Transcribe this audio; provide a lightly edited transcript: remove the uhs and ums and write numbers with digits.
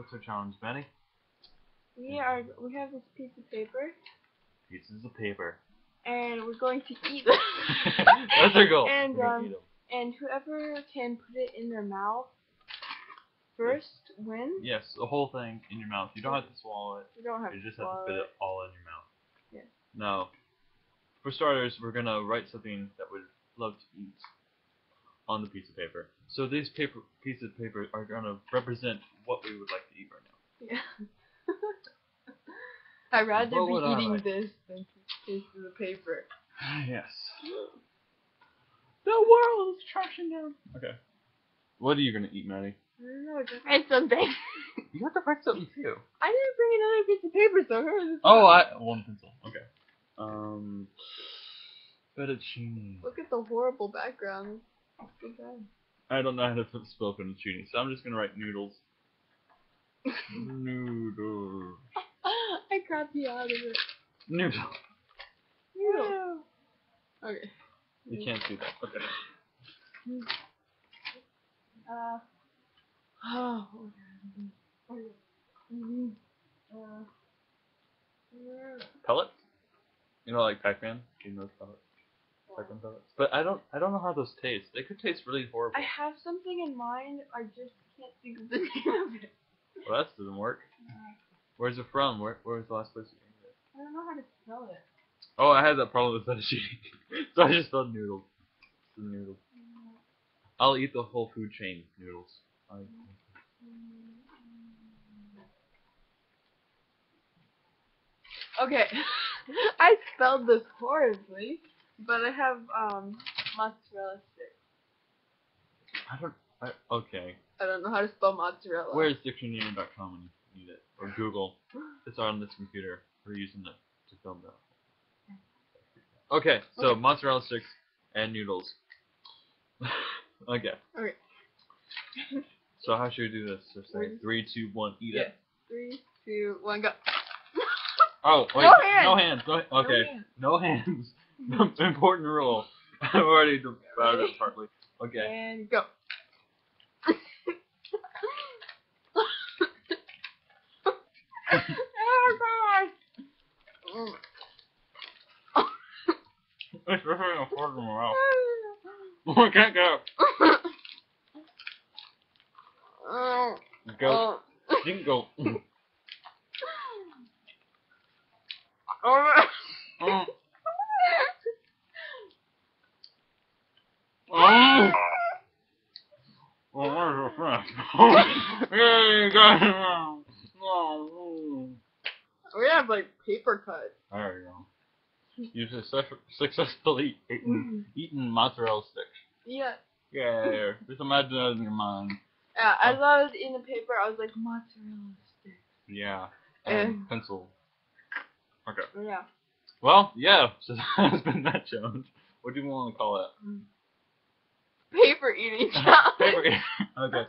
What's our challenge, Benny? We have this piece of paper. Pieces of paper. And we're going to eat them. That's our goal. And we're gonna eat them. And whoever can put it in their mouth first wins. Yes, the whole thing in your mouth. You don't have to swallow it. You don't have You just to have to swallow fit it it all in your mouth. Yes. Now, for starters, we're gonna write something that we'd love to eat on the piece of paper. So these pieces of paper are gonna represent what we would like to eat right now. Yeah. I'd rather What be would I eating like? this than pieces of paper. Yes. The world is trashing down. Okay. What are you gonna eat, Maddie? I don't know. Just write something. You have to write something too. I didn't bring another piece of paper, so here's. Oh, one pencil. Okay. Fettuccine. Look at the horrible background. It's good time. I don't know how to spell fettuccine, so I'm just gonna write noodles. Noodles. I grabbed you out of it. Noodles. Noodle. Okay. You can't do that. Okay. Pellets? You know, like Pac-Man? You know those pellets? Pac-Man pellets. But I don't know how those taste. They could taste really horrible. I have something in mind. I just can't think of the name of it. Well, that doesn't work. Where's it from? Where was the last place you ate it? I don't know how to spell it. Oh, I had that problem with fettuccine. So I just spelled noodles. It's the noodles. I'll eat the whole food chain noodles. Okay. I spelled this horribly, but I have mozzarella sticks. Okay. I don't know how to spell mozzarella. Where's dictionary.com when you need it? Or Google. It's on this computer. We're using it to film that. Okay, so mozzarella sticks and noodles. Okay. Okay. So how should we do this? Just say 3, 2, 1, eat it. 3, 2, 1, go. Oh, wait. No hands. No hands. Okay. No hands. Important rule. I've already devoured it partly. Okay. And go. Oh god. It's really a fart in my mouth. I can't go. Go. You can go. We have like paper cuts. There you go. You successfully eaten mozzarella sticks. Yeah. Yeah, just imagine that in your mind. Yeah, as I was in the paper, I was like, mozzarella sticks. Yeah, and pencil. Okay. Yeah. Well, yeah, so that's been that challenge. What do you want to call it? Paper eating challenge. Paper eating. Okay.